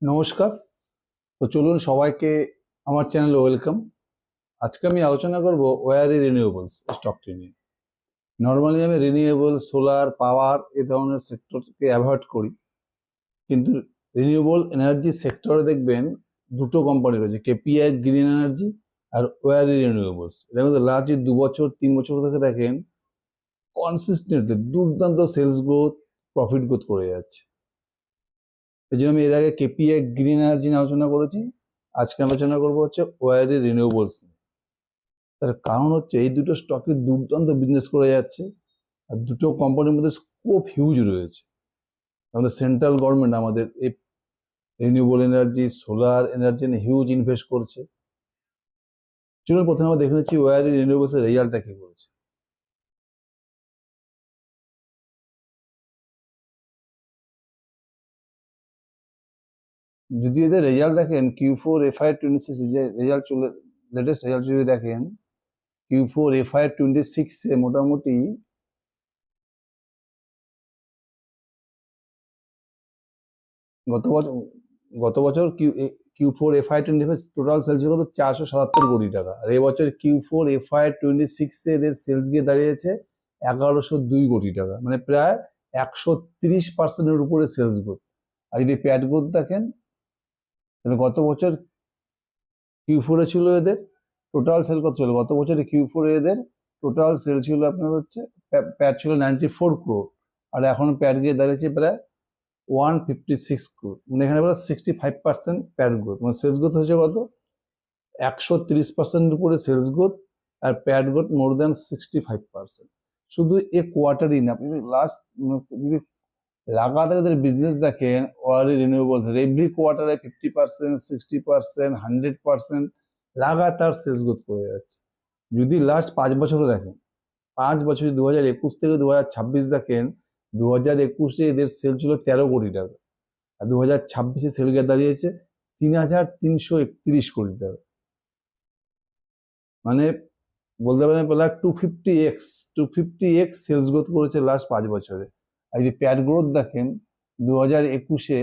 নমস্কার। তো চলুন সবাইকে আমার চ্যানেলে ওয়েলকাম। আজকে আমি আলোচনা করব ওয়ারি রিনিউয়েবলস স্টকটি নিয়ে। নর্মালি আমি রিনিউয়েবল, সোলার, পাওয়ার এ ধরনের সেক্টরকে অ্যাভয়েড করি, কিন্তু রিনিউয়েবল এনার্জি সেক্টরে দেখবেন দুটো কোম্পানি রয়েছে, কেপিআই গ্রিন এনার্জি আর ওয়ারি রিনিউয়েবলস। এর মধ্যে লাস্ট 2 বছর 3 বছর থেকে দেখেন কনসিস্টেন্টলি দুর্দান্ত সেলস গ্রোথ, প্রফিট গ্রোথ করে যাচ্ছে। এই জন্য আমি এর আগে কেপিআই গ্রিন এনার্জি নিয়ে আলোচনা করেছি। আজকে আলোচনা করবো হচ্ছে ওয়ারি রিনিউয়েবলস নিয়ে। তার কারণ হচ্ছে এই দুটো স্টকে দুর্দান্ত বিজনেস করে যাচ্ছে, আর দুটো কোম্পানির মধ্যে স্কোপ হিউজ রয়েছে। আমাদের সেন্ট্রাল গভর্নমেন্ট আমাদের এই রিনিউয়েবল এনার্জি, সোলার এনার্জি নিয়ে হিউজ ইনভেস্ট করছে। চলুন প্রথমে আমরা দেখে নিচ্ছি ওয়ারি রিনিউয়েবলস এর রেজাল্টটা কি করেছে। যদি এদের রেজাল্ট দেখেন Q4 FY26 যে রেজাল্ট চলে, লেটেস্ট রেজাল্ট যদি দেখেন Q4 FY26 এ মোটামুটি গত বছর Q4 FY25 টোটাল সেলস ছিল 477 কোটি টাকা, আর এবছর Q4 FY26 এ এদের সেলস গিয়ে দাঁড়িয়েছে 1102 কোটি টাকা, মানে প্রায় 130% উপরে সেলস গ্রোথ। আর যদি প্যাট গ্রোথ দেখেন তাহলে গত বছর Q4 এ ছিল এদের টোটাল সেল কত ছিল, গত বছরে Q4 এ এদের টোটাল সেল ছিল আপনার হচ্ছে প্যাট ছিল 94 crore, আর এখন প্যাট গিয়ে দাঁড়িয়েছে প্রায় 156 crore, মানে এখানে বলা 65% প্যাট গ্রোথ, মানে সেলস গ্রোথ হচ্ছে কত 130% উপরে সেলস গ্রোথ, আর প্যাট গ্রোথ মোর দ্যান 65%। শুধু এ কোয়ার্টারই না, আপনি লাস্ট যদি লাগাতার এদের বিজনেস দেখেন ওয়ারি রিনিউয়েবলস এভরি কোয়ার্টারে 50%, 60%, 100% লাগাতার সেলস গ্রোথ করে যাচ্ছে। যদি লাস্ট 5 বছরও দেখেন, 5 বছর 2021 থেকে 2026 দেখেন, 2021-এ এদের সেল ছিল 13 কোটি টাকা, আর 2026-এ সেল গিয়ে দাঁড়িয়েছে 3331 কোটি টাকা, মানে বলতে পারেন প্রায় 250x সেলস গ্রোথ করেছে লাস্ট 5 বছরে। আর যদি প্যাট গ্রোথ দেখেন 2021-এ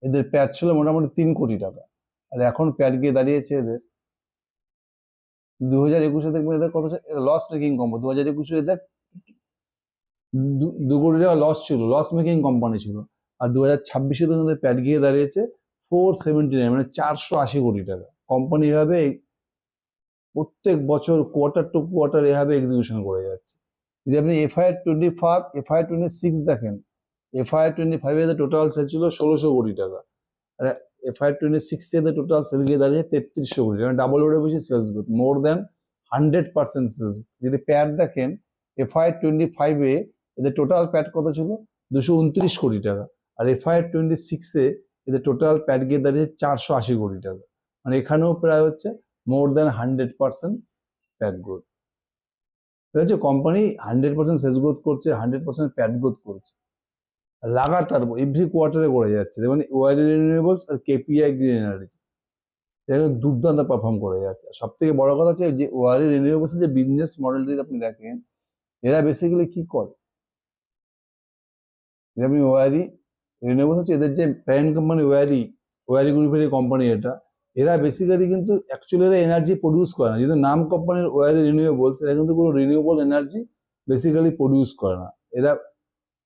এদের প্যাট ছিল মোটামুটি 3 কোটি টাকা, আর এখন প্যাট গিয়ে দাঁড়িয়েছে এদের 2021-এ দেখবেন এদের কত লস মেকিং কোম্পানি, 2021-এ এদের 2 কোটি টাকা লস ছিল, লস মেকিং কোম্পানি ছিল, আর 2026-এ এদের প্যাট গিয়ে দাঁড়িয়েছে 479, মানে 480 কোটি টাকা। কোম্পানি এভাবে প্রত্যেক বছর কোয়ার্টার টু কোয়ার্টার এভাবে এক্সিকিউশন করে যাচ্ছে। যদি আপনি FY25 FY26 দেখেন, FY25 এ টোটাল সেল ছিল 1600 কোটি টাকা, আর FY26 এ টোটাল সেল গিয়ে দাঁড়িয়ে 3300 কোটি টাকা, ডাবল ওর বেশি sales growth, more than 100% sales. যদি প্যাট দেখেন FY25 এ এদের টোটাল প্যাট কত ছিল 229 কোটি টাকা, আর FY26 এ এদের টোটাল প্যাট গিয়ে দাঁড়িয়ে 480 কোটি টাকা, মানে এখানেও প্রায় হচ্ছে মোর দ্যান 100% প্যাট গ্রোথ। ঠিক আছে, কোম্পানি 100% সেলস গ্রোথ করছে, 100% প্যাট গ্রোথ করছে, লাগাতার এভরি কোয়ার্টারে করে যাচ্ছে। যেমন ওয়ারি রিনিউয়েবলস আর কেপিআই গ্রিন এনার্জি দুর্দান্ত পারফর্ম করে যাচ্ছে। সব থেকে বড় কথা হচ্ছে যে ওয়ারি রিনিউয়েবলস যে বিজনেস মডেলটি আপনি দেখেন, এরা বেসিক্যালি কি করে, যেমন ওয়ারি রিনিউয়েবলস হচ্ছে এদের যে প্যারেন্ট কোম্পানি ওয়ারি গ্রুপের কোম্পানি, এরা বেসিক্যালি কিন্তু অ্যাকচুয়ালি এরা এনার্জি প্রডিউস করে না। যেহেতু নাম কোম্পানির ওয়ারি রিনিউয়েবলস, এরা কিন্তু কোনো রিনিউয়েবল এনার্জি বেসিক্যালি প্রডিউস করে না। এরা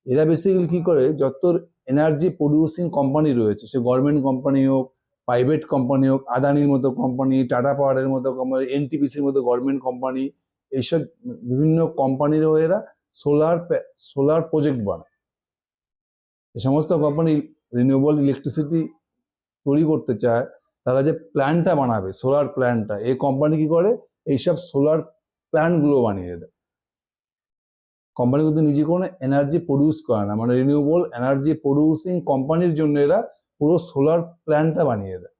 এরা বেসিক্যালি কি করে, যত এনার্জি প্রডিউসিং কোম্পানি রয়েছে, সে গভর্নমেন্ট কোম্পানি হোক, প্রাইভেট কোম্পানি হোক, আদানির মতো কোম্পানি, টাটা পাওয়ারের মতো কোম্পানি, এনটিপিসির মতো গভর্নমেন্ট কোম্পানি, এইসব বিভিন্ন কোম্পানিরও এরা সোলার প্রজেক্ট বানায়। এই সমস্ত কোম্পানি রিনিউয়েবল ইলেকট্রিসিটি তৈরি করতে চায়, তারা যে প্ল্যান্টটা বানাবে সোলার প্ল্যান্টটা, এই কোম্পানি কি করে এইসব সোলার প্ল্যান্টগুলো বানিয়ে দেয়। কোম্পানি কিন্তু নিজে কোনো এনার্জি প্রডিউস করে না, মানে রিনিউয়েবল এনার্জি প্রডিউসিং কোম্পানির জন্য এরা পুরো সোলার প্ল্যান্টটা বানিয়ে দেয়।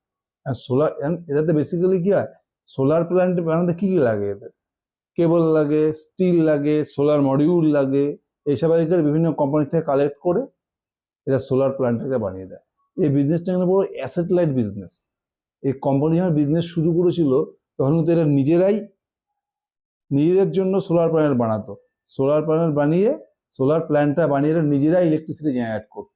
আর সোলার এটাতে বেসিক্যালি কি হয়, সোলার প্ল্যান্ট বানাতে কি কি লাগে, এদের কেবল লাগে, স্টিল লাগে, সোলার মডিউল লাগে, এইসব বিভিন্ন কোম্পানি থেকে কালেক্ট করে এরা সোলার প্ল্যান্টটাকে বানিয়ে দেয়। এই বিজনেসটা কিন্তু বড় অ্যাসেট লাইট বিজনেস। এই কোম্পানি যখন বিজনেস শুরু করেছিল তখন কিন্তু এরা নিজেদের জন্য সোলার প্যানেল বানাতো, সোলার প্যানেল বানিয়ে সোলার প্ল্যান্টটা বানিয়ে নিজেরাই ইলেকট্রিসিটি জেনারেট করতো।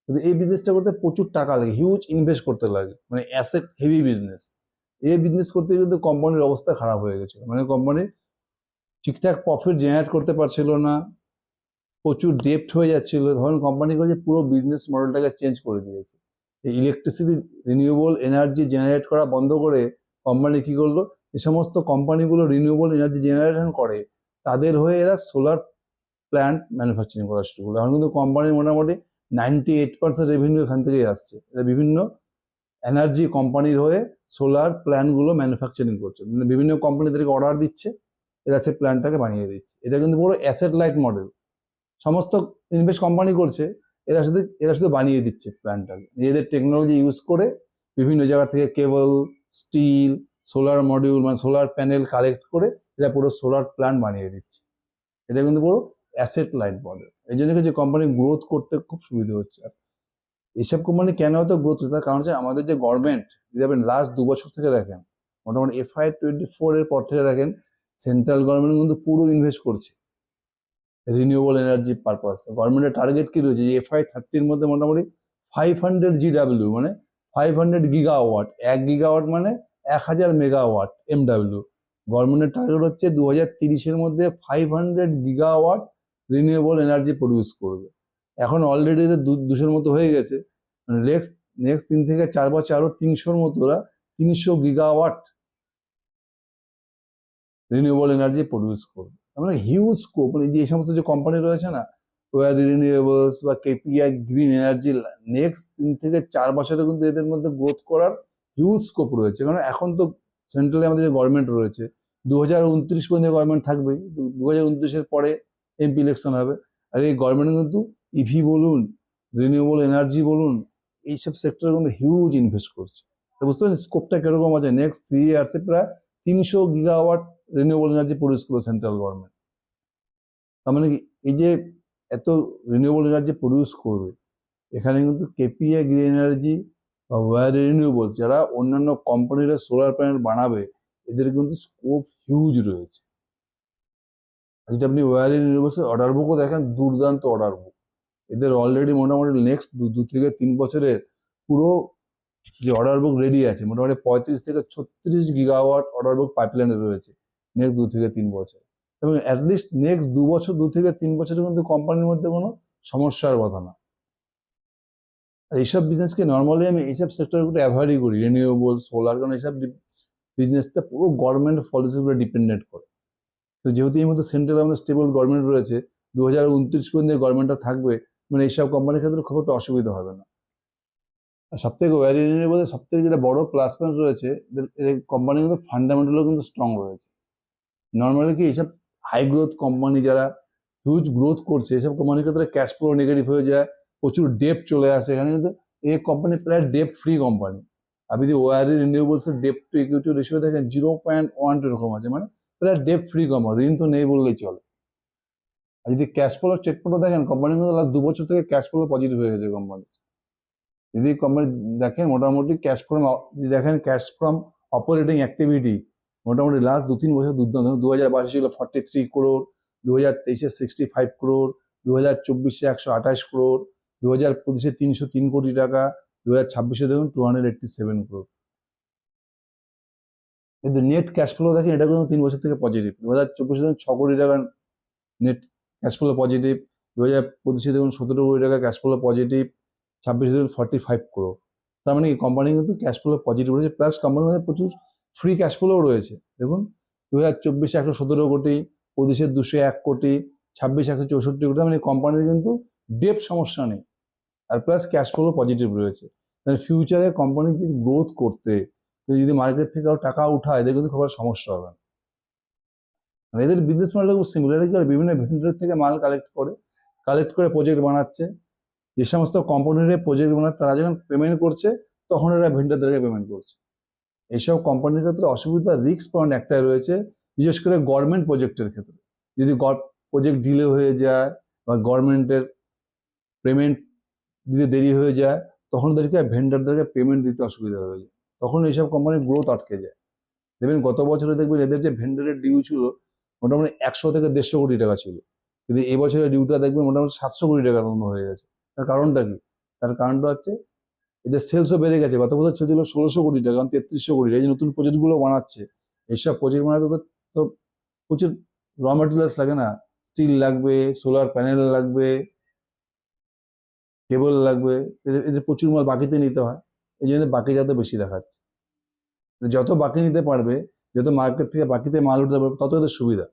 কিন্তু এই বিজনেসটা করতে প্রচুর টাকা লাগে, হিউজ ইনভেস্ট করতে লাগে, মানে অ্যাসেট হেভি বিজনেস। এই বিজনেস করতে কিন্তু কোম্পানির অবস্থা খারাপ হয়ে গেছিল, মানে কোম্পানি ঠিকঠাক প্রফিট জেনারেট করতে পারছিল না, প্রচুর ডেপ্ট হয়ে যাচ্ছিল। ধরুন কোম্পানি যে পুরো বিজনেস মডেলটাকে চেঞ্জ করে দিয়েছে। এই ইলেকট্রিসিটি রিনিউয়েবল এনার্জি জেনারেট করা বন্ধ করে কোম্পানি কি করলো, যে সমস্ত কোম্পানিগুলো রিনিউয়েবল এনার্জি জেনারেশন করে তাদের হয়ে এরা সোলার প্ল্যান্ট ম্যানুফ্যাকচারিং করা শুরু করলো। এখন কিন্তু কোম্পানির মোটামুটি 98% রেভিনিউ এখান থেকেই আসছে। এরা বিভিন্ন এনার্জি কোম্পানির হয়ে সোলার প্ল্যান্টগুলো ম্যানুফ্যাকচারিং করছে, মানে বিভিন্ন কোম্পানিদেরকে অর্ডার দিচ্ছে, এরা সেই প্ল্যান্টটাকে বানিয়ে দিচ্ছে। এটা কিন্তু পুরো অ্যাসেট লাইট মডেল, সমস্ত ইনভেস্ট কোম্পানি করছে, এরা শুধু বানিয়ে দিচ্ছে প্ল্যান্টটাকে নিজেদের টেকনোলজি ইউজ করে। বিভিন্ন জায়গা থেকে কেবল, স্টিল, সোলার মডিউল মানে সোলার প্যানেল কালেক্ট করে এরা পুরো সোলার প্ল্যান্ট বানিয়ে দিচ্ছে। এটা কিন্তু পুরো অ্যাসেট লাইট মডেল। এই জন্য যে কোম্পানি গ্রোথ করতে খুব সুবিধা হচ্ছে। এইসব কোম্পানি কেন এত গ্রোথ হচ্ছে, তার কারণ হচ্ছে আমাদের যে গভর্নমেন্ট, দেখবেন লাস্ট 2 বছর থেকে দেখেন, মোটামুটি FY24 এর পর থেকে দেখেন সেন্ট্রাল গভর্নমেন্ট কিন্তু পুরো ইনভেস্ট করছে রিনিউয়েবল এনার্জি পারপাস। গভর্নমেন্টের টার্গেট কি রয়েছে, যে FY30 এর মধ্যে মোটামুটি 500 GW মানে 500 গিগাওয়াট, 1 গিগাওয়াট মানে 1000 মেগাওয়াট MW। গভর্নমেন্টের টার্গেট হচ্ছে 2030-এর মধ্যে 500 গিগাওয়াট রিনিউয়েবল এনার্জি প্রডিউস করবে। এখন অলরেডি 200-এর মতো হয়ে গেছে, মানে নেক্সট 3 থেকে 4 বছর আরো 300-এর মতো ওরা 300 গিগাওয়াট রিনিউয়েবল এনার্জি প্রডিউস করবে। মানে হিউজ স্কোপ, মানে যে সমস্ত যে কোম্পানি রয়েছে না, ওয়ারি রিনিউয়েবলস বা KPI গ্রিন এনার্জি, নেক্সট 3 থেকে 4 বছরে কিন্তু এদের মধ্যে গ্রোথ করার হিউজ স্কোপ রয়েছে। কারণ এখন তো সেন্ট্রালে আমাদের যে গভর্নমেন্ট রয়েছে, 2029 পর্যন্ত গভর্নমেন্ট থাকবেই, 2029-এর পরে MP ইলেকশন হবে। আর এই গভর্নমেন্ট কিন্তু ইভি বলুন, রিনিউয়েবল এনার্জি বলুন, এইসব সেক্টরে কিন্তু হিউজ ইনভেস্ট করছে। তো বুঝতে পারছেন স্কোপটা কিরকম আছে। নেক্সট 3 ইয়ার্সে প্রায় 300 গিগাওয়াট রিনিউয়েবল এনার্জি প্রডিউস করবে সেন্ট্রাল গভর্নমেন্ট। তার মানে কি, এই যে এত রিনিউয়েবল এনার্জি প্রডিউস করবে, এখানে কিন্তু KPI গ্রিন এনার্জি বা ওয়ারি রিনিউয়েবলস যারা অন্যান্য কোম্পানিরা সোলার প্যানেল বানাবে, এদের কিন্তু স্কোপ হিউজ রয়েছে। যদি আপনি ওয়ারি রিনিউয়েবলসের অর্ডার বুকও দেখেন, দুর্দান্ত অর্ডার বুক। এদের অলরেডি মোটামুটি নেক্সট 2 থেকে 3 বছরের পুরো যে অর্ডার বুক রেডি আছে, মোটামুটি 35 থেকে 36 গিগাওয়াট অর্ডার বুক পাইপলাইনে রয়েছে নেক্সট 2 থেকে 3 বছর। এবং অ্যাটলিস্ট নেক্সট 2 থেকে 3 বছরে কিন্তু কোম্পানির মধ্যে কোনো সমস্যার কথা না। আর এইসব বিজনেসকে নর্মালি আমি এইসব সেক্টরগুলো অ্যাভয়েডই করি, রিনিউয়েবল, সোলার, কারণ এইসব বিজনেসটা পুরো গভর্নমেন্ট পলিসির উপরে ডিপেন্ডেন্ট করে। তো যেহেতু এই মধ্যে সেন্ট্রাল আমাদের স্টেবল গভর্নমেন্ট রয়েছে, 2029 পর্যন্ত গভর্নমেন্টটা থাকবে, মানে এইসব কোম্পানির ক্ষেত্রে খুব একটা অসুবিধা হবে না। আর সব থেকে ওয়ারি রিনিউয়েবলের সব থেকে যেটা বড় প্লাস পয়েন্ট রয়েছে, কোম্পানি কিন্তু ফান্ডামেন্টালও কিন্তু স্ট্রং রয়েছে। নর্মালি কি এইসব হাই গ্রোথ কোম্পানি যারা হিউজ গ্রোথ করছে, এসব কোম্পানির ক্ষেত্রে ক্যাশ ফ্লো নেগেটিভ হয়ে যায়, প্রচুর ডেপ চলে আসে। এখানে কিন্তু এই কোম্পানি প্রায় ডেপ ফ্রি কোম্পানি। আপনি যদি ওয়ারি রিনিউয়েবলসের ডেপ টু ইকুইটি রেশিও দেখেন 0.1 এরকম আছে, মানে প্রায় ডেপ ফ্রি কোম্পানি, ঋণ তো নেই বললেই চলে। আর যদি ক্যাশ ফ্লো স্টেটমেন্টও দেখেন, কোম্পানি কিন্তু লাস্ট 2 বছর থেকে ক্যাশ ফ্লো পজিটিভ হয়ে গেছে কোম্পানি। যদি কোম্পানি দেখেন মোটামুটি ক্যাশ ফ্রম, যদি দেখেন ক্যাশ ফ্রম অপারেটিং অ্যাক্টিভিটি, মোটামুটি লাস্ট 2-3 বছর দুর্দান্ত। 2022 ছিল 43 করোড়, 2023-এ 65 করোড়, 2024-এ 128 করোড়, 2025-এ 303 কোটি টাকা, 2026-এ দেখুন 287 করোড়। কিন্তু নেট ক্যাশ ফ্লো দেখেন, এটা কিন্তু 3 বছর থেকে পজিটিভ। 2024-এ দেখুন 6 কোটি টাকা নেট ক্যাশ ফ্লো পজিটিভ, 2025-এ দেখুন 17 কোটি টাকা ক্যাশ ফ্লো পজিটিভ, 26-এ দেখুন 45 করোড়। তার মানে কি কোম্পানি কিন্তু ক্যাশ ফ্লো পজিটিভ রয়েছে, প্লাস কোম্পানির মধ্যে প্রচুর ফ্রি ক্যাশ ফ্লোও রয়েছে। দেখুন 2024-এ 117 কোটি, 25-এ 201 কোটি, 26-এ 164 কোটি। মানে কোম্পানির কিন্তু ডেপ সমস্যা নেই, আর প্লাস ক্যাশ ফ্লো পজিটিভ রয়েছে। তাহলে ফিউচারে কোম্পানি যদি গ্রোথ করতে, যদি মার্কেট থেকে টাকা উঠায়, এদের কিন্তু খুব সমস্যা হবে না। এদের বিজনেস মডেল খুব সিম্পল। এরা কি করে, বিভিন্ন ভেন্ডার থেকে মাল কালেক্ট করে প্রজেক্ট বানাচ্ছে। যে সমস্ত কোম্পানিরা প্রজেক্ট বানাচ্ছে, তারা যখন পেমেন্ট করছে, তখন এরা ভেন্ডারদেরকে পেমেন্ট করছে। এইসব কোম্পানির ক্ষেত্রে অসুবিধা, রিস্ক পয়েন্ট একটাই রয়েছে, বিশেষ করে গভর্নমেন্ট প্রজেক্টের ক্ষেত্রে। যদি প্রজেক্ট ডিলে হয়ে যায় বা গভর্নমেন্টের পেমেন্ট দিতে দেরি হয়ে যায়, তখন ওদেরকে ভেন্ডারদেরকে পেমেন্ট দিতে অসুবিধা হয়ে যায়, তখন এইসব কোম্পানির গ্রোথ আটকে যায়। দেখবেন গত বছরে দেখবেন এদের যে ভেন্ডারের ডিউ ছিল মোটামুটি 100 থেকে 150 কোটি টাকা ছিল, কিন্তু এবছরের ডিউটা দেখবেন মোটামুটি 700 কোটি টাকার মতো হয়ে গেছে। তার কারণটা কি, তার কারণটা হচ্ছে এদের সেলসও বেড়ে গেছে। গত বছর সেল ছিল 1600 কোটি টাকা, এখন 3300 কোটি টাকা। এই যে নতুন প্রজেক্টগুলো বানাচ্ছে, এইসব প্রজেক্ট বানাতে তো প্রচুর র মেটেরিয়ালস লাগে না, স্টিল লাগবে, সোলার প্যানেল লাগবে, কেবল লাগবে, এদের এদের প্রচুর মাল বাকিতে নিতে হয়। এই জন্য বাকিটা তো বেশি দেখাচ্ছে। যত বাকি নিতে পারবে, যত মার্কেট থেকে বাকিতে মাল উঠতে পারবে, তত এদের সুবিধা।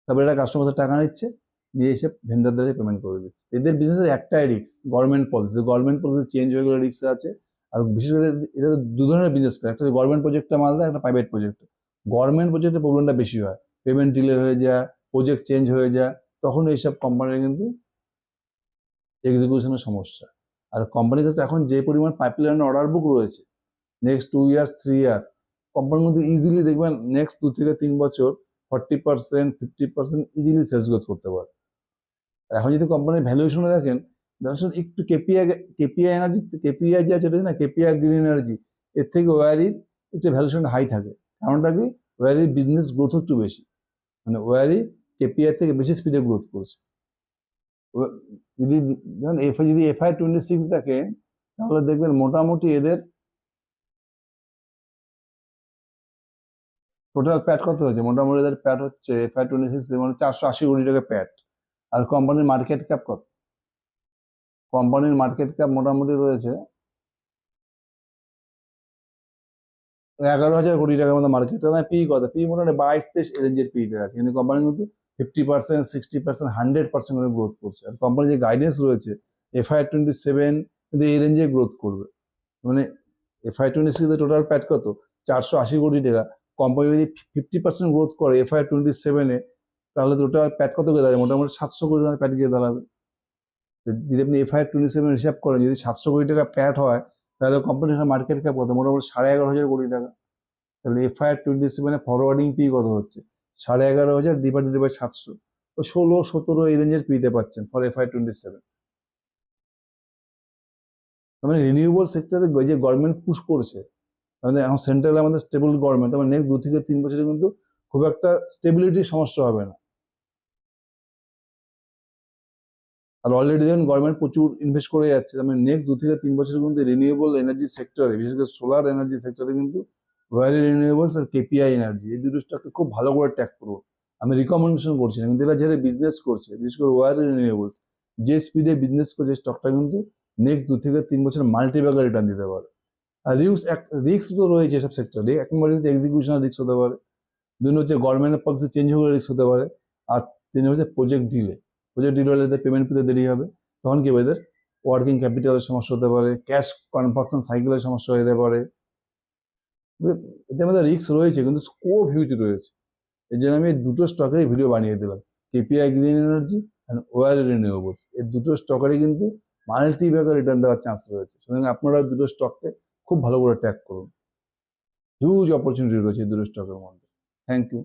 তারপরে এরা কাস্টমারদের টাকা নিচ্ছে, নিয়ে এসে ভেন্ডারদের পেমেন্ট করে দিচ্ছে। এদের বিজনেসের একটাই রিস্ক, গভর্নমেন্ট পলিসি চেঞ্জ হয়ে গেলে রিস্ক আছে। আর বিশেষ করে এটা দু ধরনের বিজনেস করে, একটা গভর্নমেন্ট প্রজেক্টটা মাল দেয়, একটা প্রাইভেট প্রজেক্ট। গভর্নমেন্ট প্রজেক্টের প্রবলেমটা বেশি হয়, পেমেন্ট ডিলে হয়ে যায়, প্রজেক্ট চেঞ্জ হয়ে যায়, তখন এইসব কোম্পানির কিন্তু এক্সিকিউশনের সমস্যা। আর কোম্পানির কাছে এখন যে পরিমাণ পাইপলাইন অর্ডার বুক রয়েছে, নেক্সট 2 ইয়ার্স 3 ইয়ার্স, কোম্পানির মধ্যে ইজিলি দেখবেন নেক্সট 2 থেকে 3 বছর 40% 50% ইজিলি সেলস গ্রোথ করতে পারে। এখন যদি কোম্পানির ভ্যালুয়েশনে দেখেন, ধরুন একটু কেপিআই যে আছে না, কেপিআই গ্রিন এনার্জি, এর থেকে ওয়ারির একটু ভ্যালুয়েশন হাই থাকে। কারণটা কি? ওয়ারির বিজনেস গ্রোথ একটু বেশি, মানে ওয়ারি কেপিআই থেকে বেশি স্পিডে গ্রোথ করছে। যদি ধরুন যদি FY26 দেখেন, তাহলে দেখবেন মোটামুটি এদের টোটাল প্যাট কত হয়েছে, মোটামুটি এদের প্যাট হচ্ছে FY26 মানে 480 কোটি টাকা প্যাট। আর কোম্পানির মার্কেট ক্যাপ কত? কোম্পানির মার্কেট ক্যাপ মোটামুটি রয়েছে 11,000 কোটি টাকার মতো মার্কেট। পি কত? পি মোটামুটি 22-23 রেঞ্জের পিতে আছে, কিন্তু কোম্পানি কিন্তু 50% 60% 100% করে গ্রোথ করছে। আর কোম্পানির যে গাইডেন্স রয়েছে FY27 কিন্তু এই রেঞ্জে গ্রোথ করবে। মানে FY26 টোটাল প্যাট কত? 480 কোটি টাকা। কোম্পানি যদি 50% গ্রোথ করে FY27-এ, তাহলে টোটাল প্যাট কত গিয়ে দাঁড়াবে? মোটামুটি 700 কোটি টাকা প্যাট গিয়ে দাঁড়াবে। যদি আপনি FY27 হিসাব করেন, যদি 700 কোটি টাকা প্যাট হয়, তাহলে কোম্পানির মার্কেট ক্যাপ কত? মোটামুটি 11,500 কোটি টাকা। তাহলে FY27 ফরওয়ার্ডিং পি কত হচ্ছে? 11,500 ডিভাইডেড বাই 700, তো 16-17 এই রেঞ্জের পিতে পাচ্ছেন ফর FY27। মানে রিনিউয়েবল সেক্টরে যে গভর্নমেন্ট পুশ করছে, মানে এখন সেন্ট্রাল আমাদের স্টেবল গভর্নমেন্ট, আমার নেক্সট 2 থেকে 3 বছরে কিন্তু খুব একটা স্টেবিলিটির সমস্যা হবে না। আর অলরেডি দেখুন গভর্নমেন্ট প্রচুর ইনভেস্ট করে যাচ্ছে, মানে নেক্সট 2 থেকে 3 বছরে কিন্তু রিনিউয়েবল এনার্জি সেক্টরে, বিশেষ করে সোলার এনার্জি সেক্টরে কিন্তু ওয়ারি রিনিউয়েবলস আর কেপিআই এনার্জি, এই দুটো স্টককে খুব ভালো করে ট্যাগ করুন। আমি রিকমেন্ডেশন করছি না, কিন্তু এরা যারা বিজনেস করছে, বিশেষ করে ওয়ারি রিনিউয়েবলস যে স্পিডে বিজনেস করছে, স্টকটা কিন্তু নেক্সট 2 থেকে 3 বছর মাল্টিব্যাগার রিটার্ন দিতে পারে। আর রিস্ক তো রয়েছে এসব সেক্টরে, এক নম্বর হচ্ছে এক্সিকিউশনাল রিস্ক হতে পারে, 2 হচ্ছে গভর্নমেন্টের পলিসি চেঞ্জ হলে রিস্ক হতে পারে, আর 3 হচ্ছে প্রজেক্ট ডিলে হলে এদের পেমেন্ট পেতে দেরি হবে, তখন কি এদের ওয়ার্কিং ক্যাপিটালের সমস্যা হতে পারে, ক্যাশ কনভার্সন সাইকেলের সমস্যা হতে পারে। এতে আমাদের রিস্ক রয়েছে, কিন্তু স্কোপ হিউজ রয়েছে। এই জন্য আমি দুটো স্টকেরই ভিডিও বানিয়ে দিলাম, কেপিআই গ্রিন এনার্জি অ্যান্ড ওয়ারি রিনিউয়েবলস। এই দুটো স্টকেরই কিন্তু মাল্টি ব্যাগার রিটার্ন দেওয়ার চান্স রয়েছে, সুতরাং আপনারা দুটো স্টককে খুব ভালো করে ট্র্যাক করুন। হিউজ অপরচুনিটি রয়েছে এই দুটো স্টকের মধ্যে। Thank you.